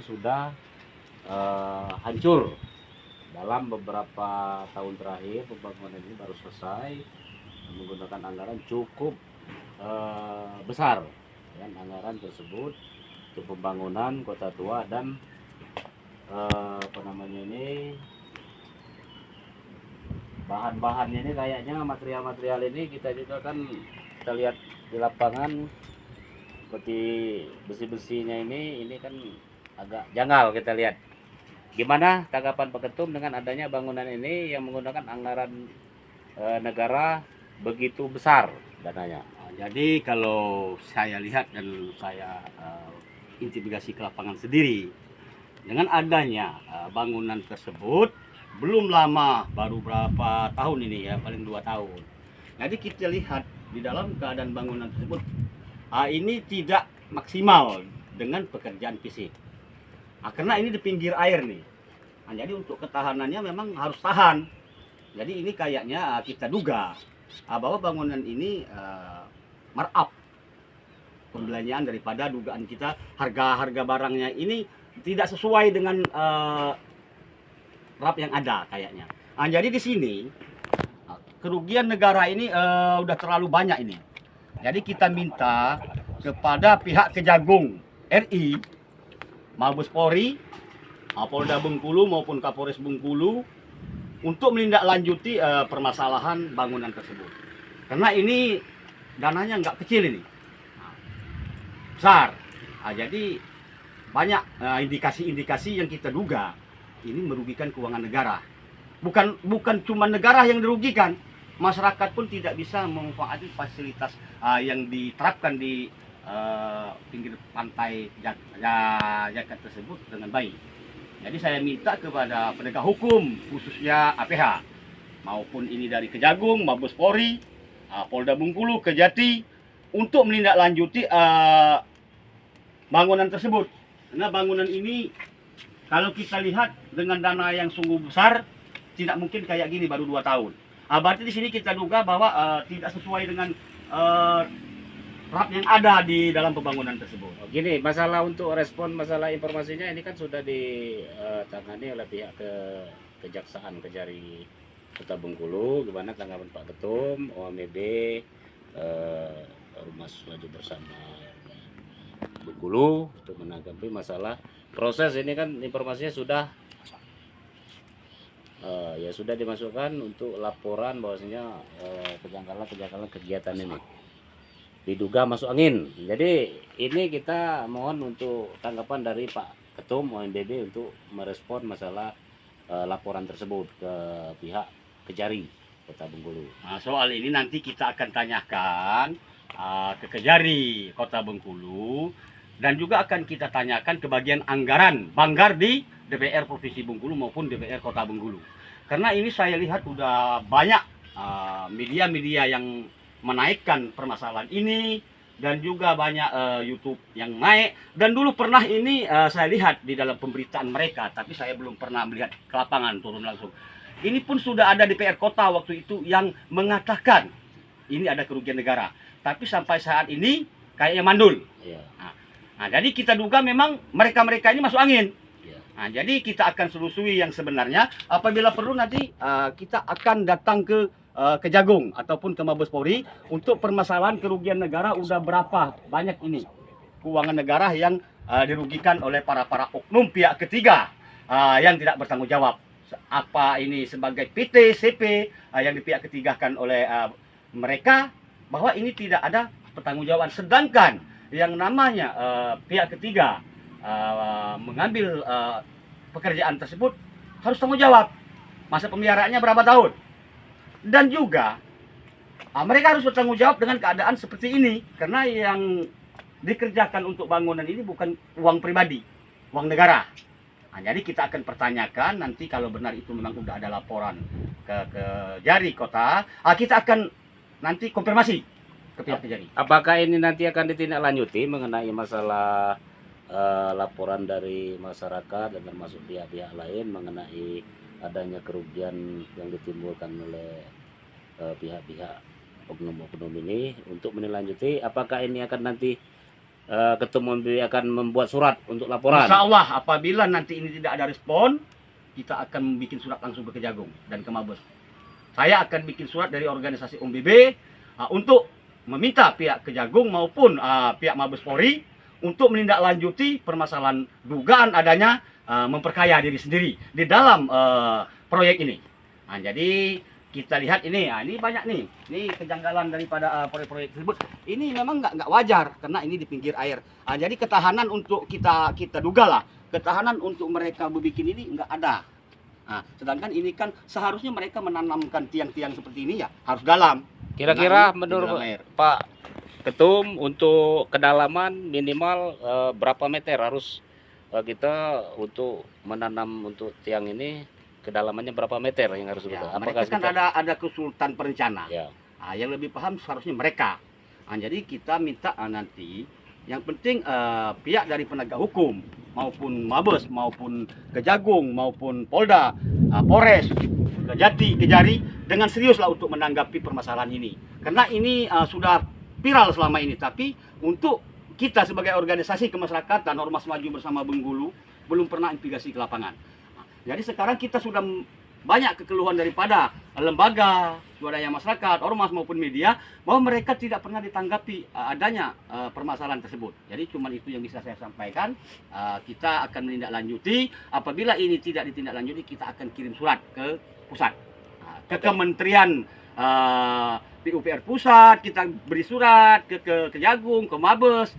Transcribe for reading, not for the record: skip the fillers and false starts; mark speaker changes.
Speaker 1: sudah hancur. Dalam beberapa tahun terakhir pembangunan ini baru selesai menggunakan anggaran cukup besar. Dan anggaran tersebut untuk pembangunan kota tua dan bahan-bahannya ini kayaknya material-material ini kita juga kan kita lihat di lapangan seperti besi-besinya ini kan agak janggal kita lihat. Gimana tanggapan Pak Ketum dengan adanya bangunan ini yang menggunakan anggaran negara begitu besar dananya?
Speaker 2: Jadi kalau saya lihat dan saya investigasi ke lapangan sendiri, dengan adanya bangunan tersebut belum lama, baru berapa tahun ini ya, paling 2 tahun. Jadi kita lihat di dalam keadaan bangunan tersebut ini tidak maksimal dengan pekerjaan fisik. Karena ini di pinggir air nih. Jadi untuk ketahanannya memang harus tahan. Jadi ini kayaknya kita duga bahwa bangunan ini markup pembelanjaan daripada dugaan kita, harga harga barangnya ini tidak sesuai dengan RAP yang ada kayaknya. Jadi di sini kerugian negara ini udah terlalu banyak ini. Jadi kita minta kepada pihak Kejagung RI, Mabes Polri, Polda Bengkulu maupun Kapolres Bengkulu untuk menindaklanjuti permasalahan bangunan tersebut. Karena ini dananya nggak kecil ini, besar. Jadi banyak indikasi-indikasi yang kita duga ini merugikan keuangan negara. Bukan cuma negara yang dirugikan, masyarakat pun tidak bisa memanfaatkan fasilitas yang diterapkan di pinggir pantai Jakarta tersebut dengan baik. Jadi saya minta kepada penegak hukum, khususnya APH, maupun ini dari Kejagung, Mabes Polri, Polda Bengkulu, Kejati, untuk menindaklanjuti bangunan tersebut. Karena bangunan ini kalau kita lihat dengan dana yang sungguh besar, tidak mungkin kayak gini baru 2 tahun. Berarti di sini kita duga bahwa tidak sesuai dengan RAP yang ada di dalam pembangunan tersebut.
Speaker 1: Gini, masalah untuk respon masalah informasinya ini kan sudah ditangani oleh pihak Kejaksaan Kejari Kota Bengkulu. Gimana tanggapan Pak Ketum, OMB, Ormas Maju Bersama Bengkulu untuk menanggapi masalah proses ini? Kan informasinya sudah ya sudah dimasukkan untuk laporan bahwasanya kejanggalan kegiatan ini diduga masuk angin. Jadi ini kita mohon untuk tanggapan dari Pak Ketum OMBB untuk merespon masalah laporan tersebut ke pihak Kejari Kota Bengkulu.
Speaker 2: Soal ini nanti kita akan tanyakan ke Kejari Kota Bengkulu, dan juga akan kita tanyakan ke bagian anggaran Banggar di DPR Provinsi Bengkulu maupun DPR Kota Bengkulu. Karena ini saya lihat udah banyak media-media yang menaikkan permasalahan ini, dan juga banyak YouTube yang naik. Dan dulu pernah ini saya lihat di dalam pemberitaan mereka, tapi saya belum pernah melihat ke lapangan turun langsung. Ini pun sudah ada DPR Kota waktu itu yang mengatakan ini ada kerugian negara, tapi sampai saat ini kayaknya mandul.
Speaker 1: Iya.
Speaker 2: Jadi kita duga memang mereka-mereka ini masuk angin. Jadi kita akan selusuri yang sebenarnya. Apabila perlu nanti kita akan datang ke Kejagung ataupun ke Mabes Polri untuk permasalahan kerugian negara udah berapa banyak ini keuangan negara yang dirugikan oleh para oknum pihak ketiga yang tidak bertanggung jawab. Apa ini sebagai PT, CP yang di pihak ketigakan oleh mereka, bahwa ini tidak ada pertanggungjawaban. Sedangkan yang namanya pihak ketiga mengambil pekerjaan tersebut harus tanggung jawab. Masa pemeliharaannya berapa tahun? Dan juga mereka harus bertanggung jawab dengan keadaan seperti ini, karena yang dikerjakan untuk bangunan ini bukan uang pribadi, uang negara. Jadi kita akan pertanyakan nanti kalau benar itu memang sudah ada laporan ke Kejari Kota, kita akan nanti konfirmasi ke pihak Kejari.
Speaker 1: Apakah ini nanti akan ditindaklanjuti mengenai masalah laporan dari masyarakat dan termasuk pihak-pihak lain mengenai adanya kerugian yang ditimbulkan oleh pihak-pihak oknum-oknum ini, untuk menindaklanjuti apakah ini akan nanti Ketum MBB akan membuat surat untuk laporan.
Speaker 2: Insya Allah apabila nanti ini tidak ada respon, kita akan bikin surat langsung ke Kejagung dan ke Mabes. Saya akan bikin surat dari organisasi MBB untuk meminta pihak Kejagung maupun pihak Mabes Polri untuk menindaklanjuti permasalahan dugaan adanya memperkaya diri sendiri di dalam proyek ini. Nah, jadi kita lihat ini, ini banyak nih, ini kejanggalan daripada proyek-proyek tersebut. Ini memang nggak wajar karena ini di pinggir air. Jadi ketahanan untuk kita duga lah, ketahanan untuk mereka bikin ini nggak ada. Nah, sedangkan ini kan seharusnya mereka menanamkan tiang-tiang seperti ini ya harus dalam.
Speaker 1: Kira-kira
Speaker 2: Nah, ini
Speaker 1: menurut
Speaker 2: di dalam air.
Speaker 1: Pak Ketum untuk kedalaman minimal berapa meter harus kita untuk menanam untuk tiang ini, kedalamannya berapa meter yang harus
Speaker 2: Ya,
Speaker 1: kita?
Speaker 2: mereka kan ada konsultan perencana.
Speaker 1: Ya.
Speaker 2: Yang lebih paham seharusnya mereka. Jadi kita minta nanti yang penting pihak dari penegak hukum maupun Mabes maupun Kejagung maupun Polda, Polres, Kejati, Kejari dengan seriuslah untuk menanggapi permasalahan ini. Karena ini sudah viral selama ini, tapi untuk kita sebagai organisasi kemasyarakatan Ormas Maju Bersama Bengkulu belum pernah investigasi ke lapangan. Jadi sekarang kita sudah banyak kekeluhan daripada lembaga, swadaya masyarakat, ormas maupun media bahwa mereka tidak pernah ditanggapi adanya permasalahan tersebut. Jadi cuma itu yang bisa saya sampaikan. Kita akan menindaklanjuti. Apabila ini tidak ditindaklanjuti, kita akan kirim surat ke pusat, ke Kementerian PUPR pusat. Kita beri surat ke Kejagung, ke Mabes.